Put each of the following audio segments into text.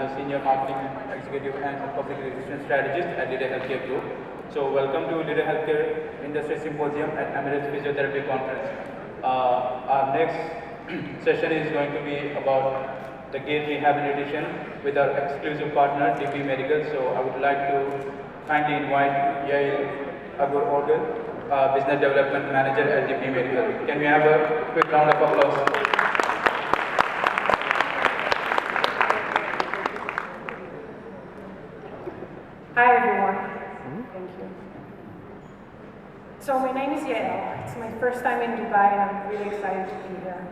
the Senior Marketing Executive and Public Relations Strategist at Leader Healthcare Group. So welcome to Leader Healthcare Industry Symposium at Emirates Physiotherapy Conference. Our next session is going to be about the gait rehabilitation with our exclusive partner, DP Medical. So I would like to kindly invite Yael, Agur Orgal, Business Development Manager at DP Medical. Can we have a quick round of applause? Hi everyone. Thank you. So my name is Yael. It's my first time in Dubai and I'm really excited to be here.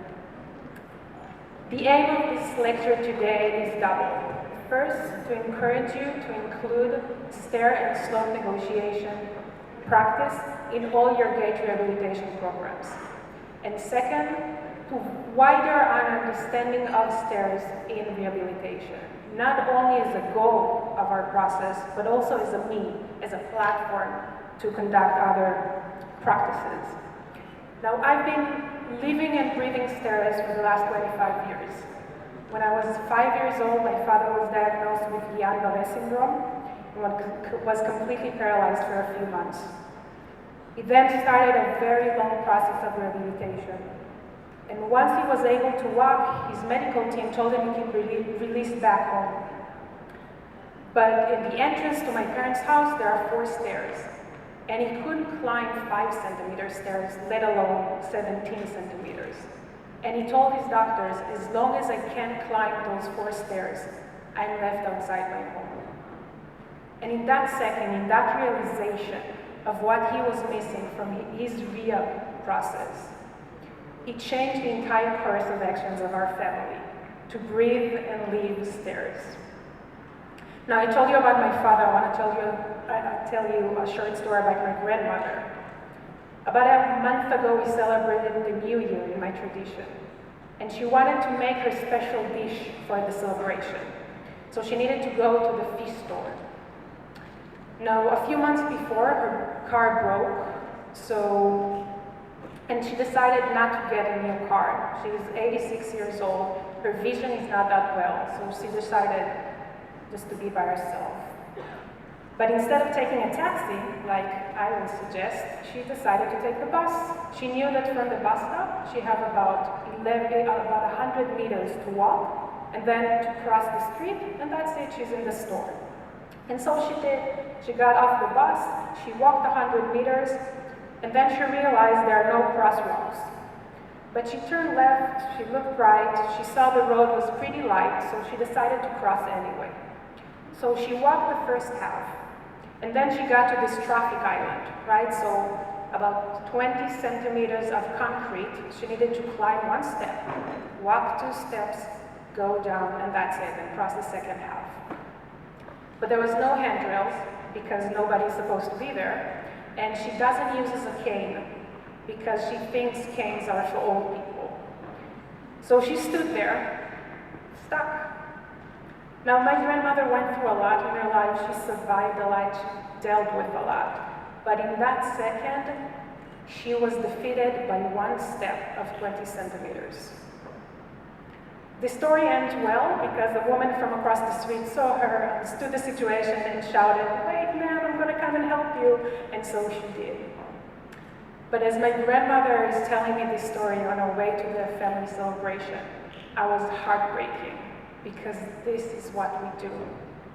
The aim of this lecture today is double. First, to encourage you to include stair and slope negotiation practice in all your gait rehabilitation programs. And second, to wider an understanding of stairs in rehabilitation, not only as a goal of our process, but also as a means, as a platform to conduct other practices. Now, I've been living and breathing stairs for the last 25 years. When I was 5 years old, my father was diagnosed with Yael syndrome and was completely paralyzed for a few months. He then started a very long process of rehabilitation. And once he was able to walk, his medical team told him he could be released back home. But in the entrance to my parents' house, there are 4 stairs. And he couldn't climb 5 centimeter stairs, let alone 17 centimeters. And he told his doctors, as long as I can't climb those 4 stairs, I'm left outside my home. And in that second, in that realization of what he was missing from his rehab process, it changed the entire course of actions of our family to breathe and leave stairs. Now, I told you about my father. I want to tell you a short story about my grandmother. About a month ago, we celebrated the New Year in my tradition, and she wanted to make her special dish for the celebration. So she needed to go to the feast store. Now, a few months before, her car broke, and she decided not to get a new car. She's 86 years old. Her vision is not that well, so she decided just to be by herself. But instead of taking a taxi, like I would suggest, she decided to take the bus. She knew that from the bus stop, she had about 100 meters to walk, and then to cross the street, and that's it, she's in the store. And so she did. She got off the bus, she walked 100 meters, and then she realized there are no crosswalks. But she turned left, she looked right, she saw the road was pretty light, so she decided to cross anyway. So she walked the first half, and then she got to this traffic island, right? So about 20 centimeters of concrete, she needed to climb 1 step, walk 2 steps, go down, and that's it, and cross the second half. But there was no handrails, because nobody's supposed to be there. And she doesn't use a cane because she thinks canes are for old people. So she stood there, stuck. Now, my grandmother went through a lot in her life. She survived a lot, she dealt with a lot. But in that second, she was defeated by 1 step of 20 centimeters. The story ends well because a woman from across the street saw her, understood the situation, and shouted, "Wait, man, I'm going to come and help you." And so she did. But as my grandmother is telling me this story on our way to the family celebration, I was heartbreaking because this is what we do.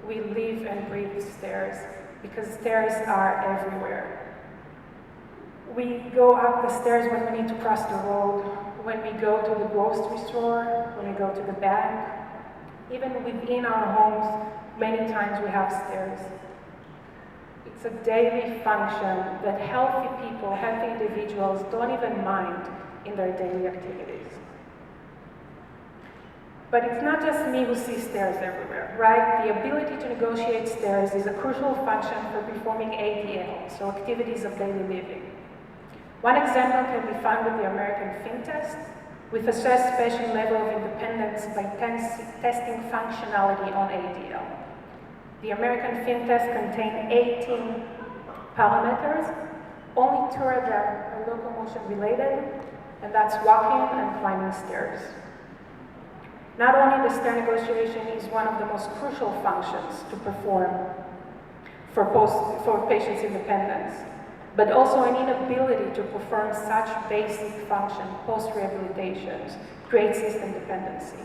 We live and breathe stairs because stairs are everywhere. We go up the stairs when we need to cross the road, when we go to the grocery store, when we go to the bank. Even within our homes, many times we have stairs. It's a daily function that healthy people, healthy individuals don't even mind in their daily activities. But it's not just me who sees stairs everywhere, right? The ability to negotiate stairs is a crucial function for performing ADL, so activities of daily living. One example can be found with the American Fin Test, which assesses patient level of independence by testing functionality on ADL. The American Fin Test contains 18 parameters. Only 2 of them are locomotion related, and that's walking and climbing stairs. Not only the stair negotiation is one of the most crucial functions to perform for patients' independence, but also an inability to perform such basic function post-rehabilitation creates system dependency.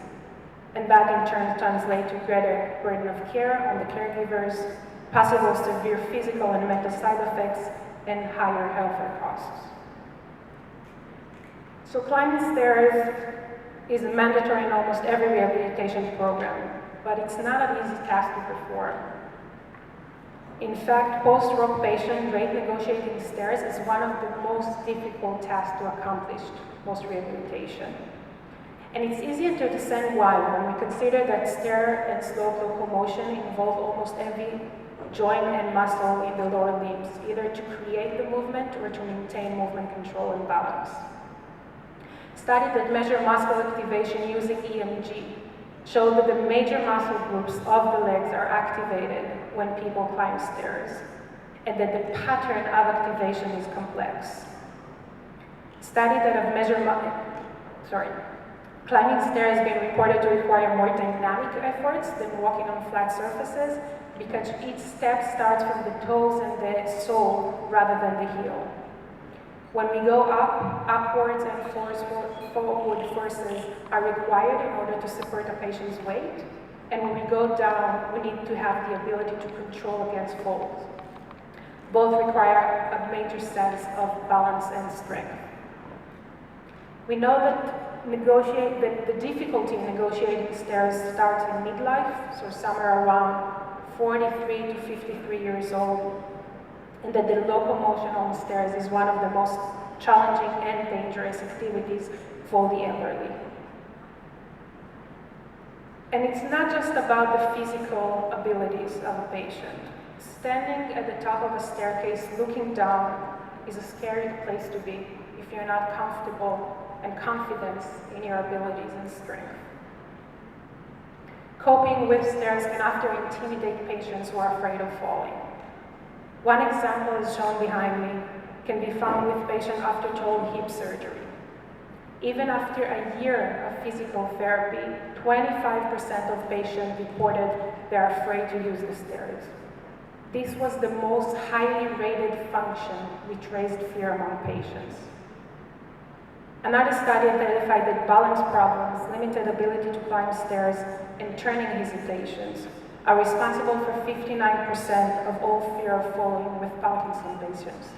And that in turn translates to greater burden of care on the caregivers, possible severe physical and mental side effects, and higher healthcare costs. So climbing stairs is mandatory in almost every rehabilitation program, but it's not an easy task to perform. In fact, post-stroke patient rate negotiating stairs is one of the most difficult tasks to accomplish post-rehabilitation. And it's easier to understand why when we consider that stair and slope locomotion involve almost every joint and muscle in the lower limbs, either to create the movement or to maintain movement control and balance. Studies that measure muscle activation using EMG show that the major muscle groups of the legs are activated when people climb stairs, and that the pattern of activation is complex. Studies that have measured climbing stairs have been reported to require more dynamic efforts than walking on flat surfaces because each step starts from the toes and the sole rather than the heel. When we go up, upwards and forward forces are required in order to support a patient's weight, and when we go down, we need to have the ability to control against falls. Both require a major sense of balance and strength. We know that the difficulty in negotiating stairs starts in midlife, so somewhere around 43 to 53 years old, and that the locomotion on stairs is one of the most challenging and dangerous activities for the elderly. And it's not just about the physical abilities of a patient. Standing at the top of a staircase looking down is a scary place to be if you're not comfortable and confident in your abilities and strength. Coping with stairs can often intimidate patients who are afraid of falling. One example is shown behind me, can be found with patients after total hip surgery. Even after a year of physical therapy, 25% of patients reported they're afraid to use the stairs. This was the most highly rated function which raised fear among patients. Another study identified that balance problems, limited ability to climb stairs, and turning hesitations are responsible for 59% of all fear of falling with Parkinson's patients.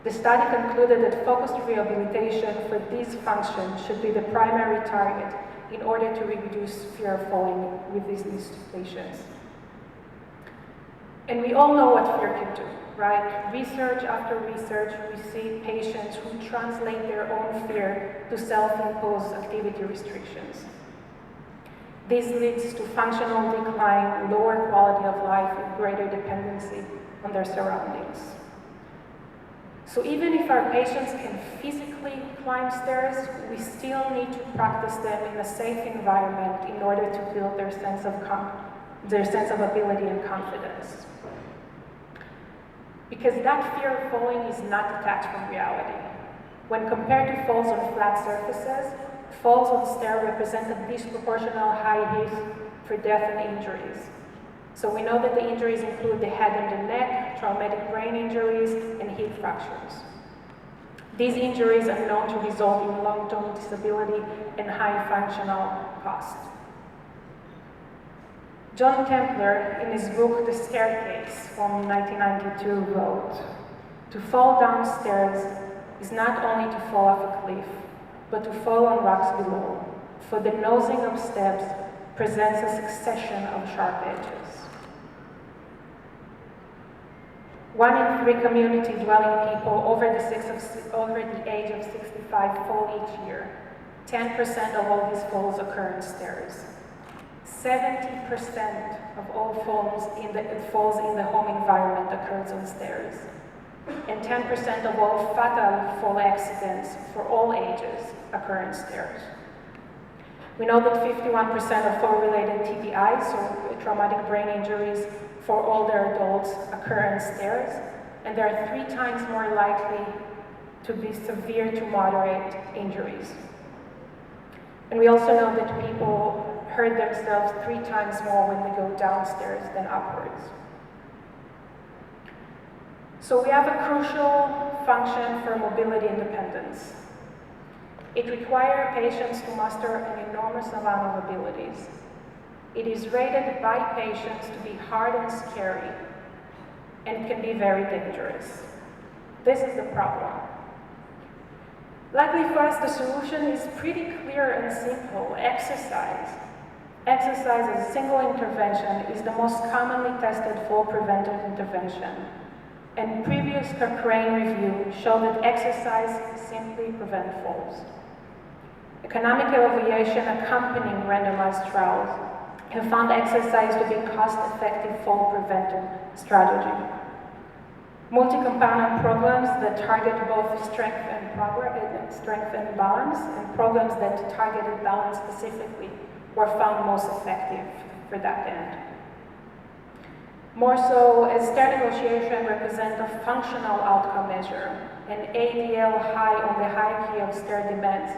The study concluded that focused rehabilitation for these functions should be the primary target in order to reduce fear of falling with these patients. And we all know what fear can do, right? Research after research, we see patients who translate their own fear to self-imposed activity restrictions. This leads to functional decline, lower quality of life, and greater dependency on their surroundings. So even if our patients can physically climb stairs, we still need to practice them in a safe environment in order to build their sense of ability and confidence. Because that fear of falling is not detached from reality. When compared to falls on flat surfaces, falls on stairs represent a disproportional high risk for death and injuries. So we know that the injuries include the head and the neck, traumatic brain injuries, and hip fractures. These injuries are known to result in long-term disability and high functional cost. John Templer, in his book The Staircase from 1992, wrote, "To fall downstairs is not only to fall off a cliff, but to fall on rocks below, for the nosing of steps presents a succession of sharp edges." 1 in 3 community-dwelling people over the age of 65 fall each year. 10% of all these falls occur on stairs. 70% of all falls in the home environment occurs on stairs. And 10% of all fatal fall accidents for all ages occur on stairs. We know that 51% of fall-related TBIs, so traumatic brain injuries for older adults, occur on stairs, and they are 3 times more likely to be severe to moderate injuries. And we also know that people hurt themselves 3 times more when they go downstairs than upwards. So we have a crucial function for mobility independence. It requires patients to master an enormous amount of abilities. It is rated by patients to be hard and scary, and can be very dangerous. This is the problem. Luckily for us, the solution is pretty clear and simple: exercise. Exercise as a single intervention is the most commonly tested fall preventive intervention. And previous Cochrane review showed that exercise simply prevents falls. Economic evaluation accompanying randomized trials have found exercise to be a cost-effective fall preventive strategy. Multi-component programs that target both strength and balance, and programs that targeted balance specifically were found most effective for that end. More so, as stair negotiation represents a functional outcome measure, an ADL high on the hierarchy of stair demands,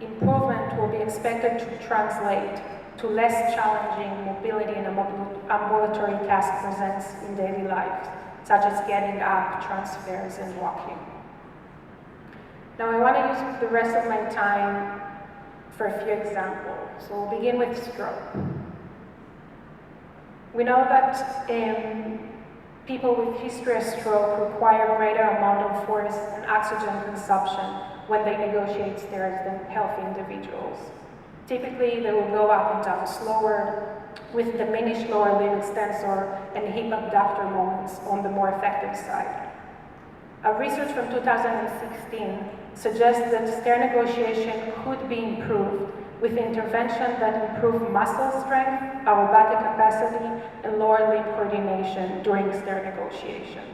improvement will be expected to translate to less challenging mobility and ambulatory task presents in daily life, such as getting up, transfers, and walking. Now I want to use the rest of my time for a few examples. So we'll begin with stroke. We know that people with history of stroke require greater amount of force and oxygen consumption when they negotiate stairs than healthy individuals. Typically, they will go up and down slower, with diminished lower limb extensor and hip abductor moments on the more effective side. A research from 2016 suggests that stair negotiation could be improved with intervention that improve muscle strength, aerobatic capacity, and lower limb coordination during stair negotiation.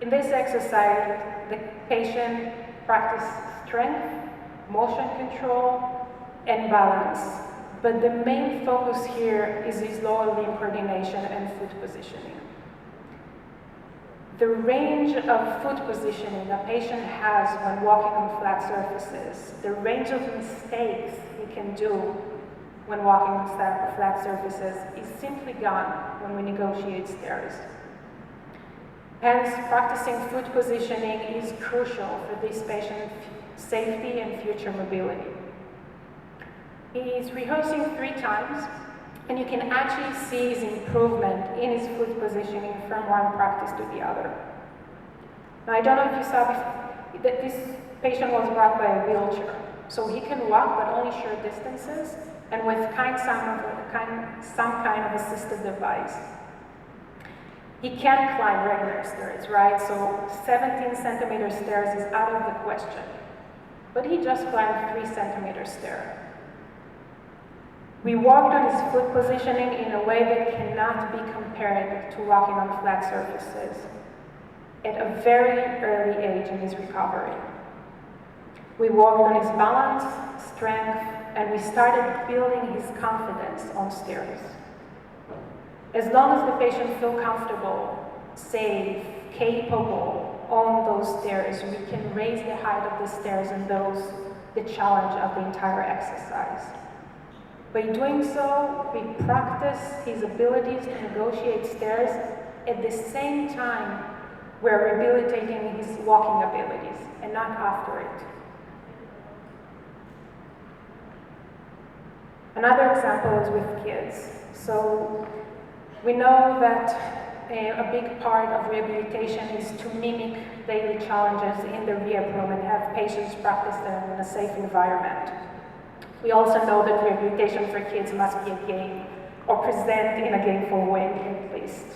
In this exercise, the patient practices strength, motion control, and balance. But the main focus here is his lower limb coordination and foot positioning. The range of foot positioning a patient has when walking on flat surfaces, the range of mistakes he can do when walking on flat surfaces is simply gone when we negotiate stairs. Hence, practicing foot positioning is crucial for this patient's safety and future mobility. He is rehearsing 3 times, and you can actually see his improvement in his foot positioning from one practice to the other. Now, I don't know if you saw that this patient was brought by a wheelchair, so he can walk but only short distances, and with some kind of assisted device. He can't climb regular stairs, right? So 17 centimeter stairs is out of the question. But he just climbed 3 centimeter stair. We worked on his foot positioning in a way that cannot be compared to walking on flat surfaces at a very early age in his recovery. We worked on his balance, strength, and we started building his confidence on stairs. As long as the patient feels comfortable, safe, capable on those stairs, we can raise the height of the stairs and the challenge of the entire exercise. By doing so, we practice his abilities to negotiate stairs at the same time we're rehabilitating his walking abilities, and not after it. Another example is with kids. So we know that a big part of rehabilitation is to mimic daily challenges in the rehab room and have patients practice them in a safe environment. We also know that rehabilitation for kids must be a game, or present in a gameful way at least.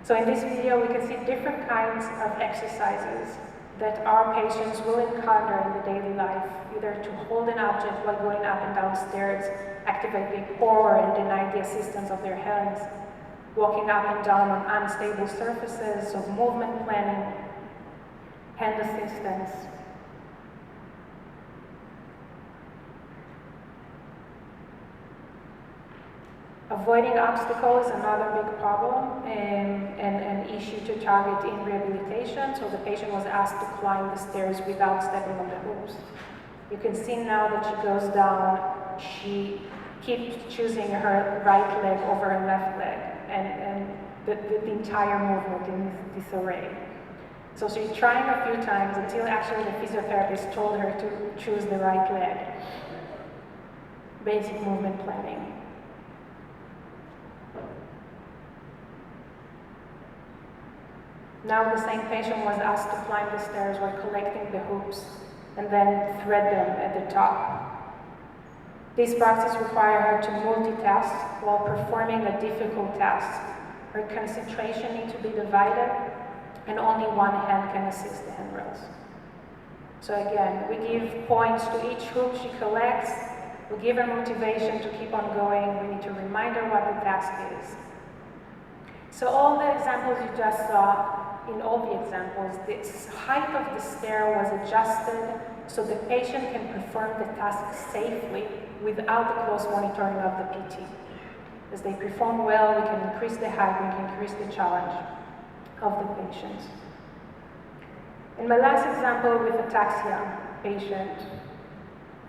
So in this video, we can see different kinds of exercises that our patients will encounter in the daily life, either to hold an object while going up and down stairs, activate the core and deny the assistance of their hands, walking up and down on unstable surfaces, so movement planning, hand assistance. Avoiding obstacles is another big problem and an issue to target in rehabilitation. So the patient was asked to climb the stairs without stepping on the hoops. You can see now that she goes down, she keeps choosing her right leg over her left leg, and the entire movement in disarray. So she's trying a few times until actually the physiotherapist told her to choose the right leg. Basic movement planning. Now the same patient was asked to climb the stairs while collecting the hoops and then thread them at the top. This practice required her to multitask while performing a difficult task. Her concentration needs to be divided, and only one hand can assist the handrails. So again, we give points to each hoop she collects. We give her motivation to keep on going. We need to remind her what the task is. So all the examples you just saw, in all the examples, the height of the stair was adjusted so the patient can perform the task safely without the close monitoring of the PT. As they perform well, we can increase the height, we can increase the challenge of the patient. And my last example with ataxia patient.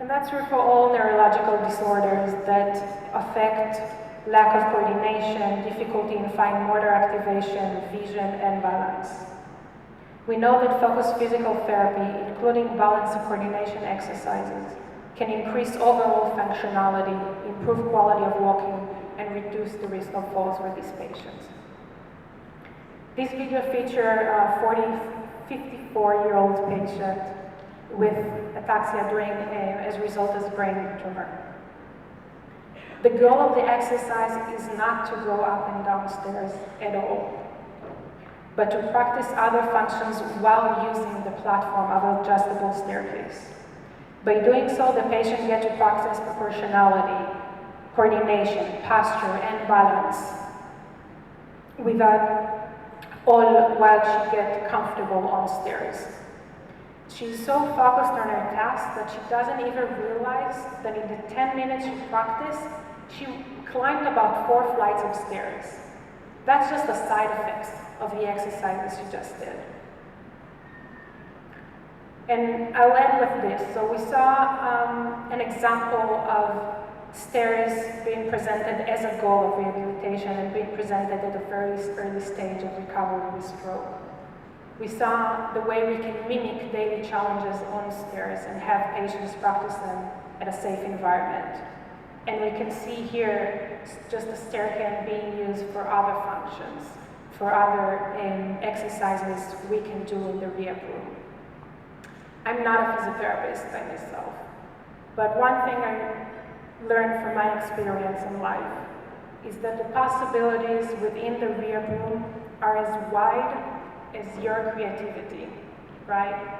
And that's true for all neurological disorders that affect lack of coordination, difficulty in fine motor activation, vision, and balance. We know that focused physical therapy, including balance and coordination exercises, can increase overall functionality, improve quality of walking, and reduce the risk of falls for these patients. This video features a 54-year-old patient with ataxia as a result of brain tumor. The goal of the exercise is not to go up and down stairs at all, but to practice other functions while using the platform of an adjustable staircase. By doing so, the patient gets to practice proportionality, coordination, posture, and balance, all while she gets comfortable on stairs. She's so focused on her task that she doesn't even realize that in the 10 minutes she practiced, she climbed about 4 flights of stairs. That's just the side effects of the exercises she just did. And I'll end with this. So we saw an example of stairs being presented as a goal of rehabilitation and being presented at a very early stage of recovery with stroke. We saw the way we can mimic daily challenges on stairs and have patients practice them at a safe environment. And we can see here just the stair can being used for other functions, for other exercises we can do in the rehab room. I'm not a physiotherapist by myself, but one thing I learned from my experience in life is that the possibilities within the rehab room are as wide as your creativity, right?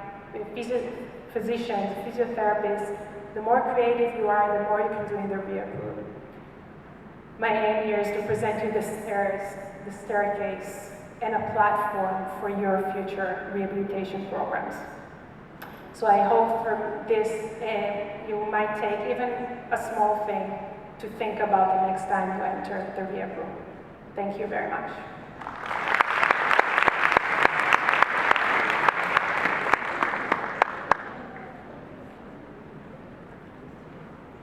Physicians, physiotherapists, the more creative you are, the more you can do in the rehab room. My aim here is to present you the stairs, the staircase, and a platform for your future rehabilitation programs. So I hope from this you might take even a small thing to think about the next time you enter the rehab room. Thank you very much.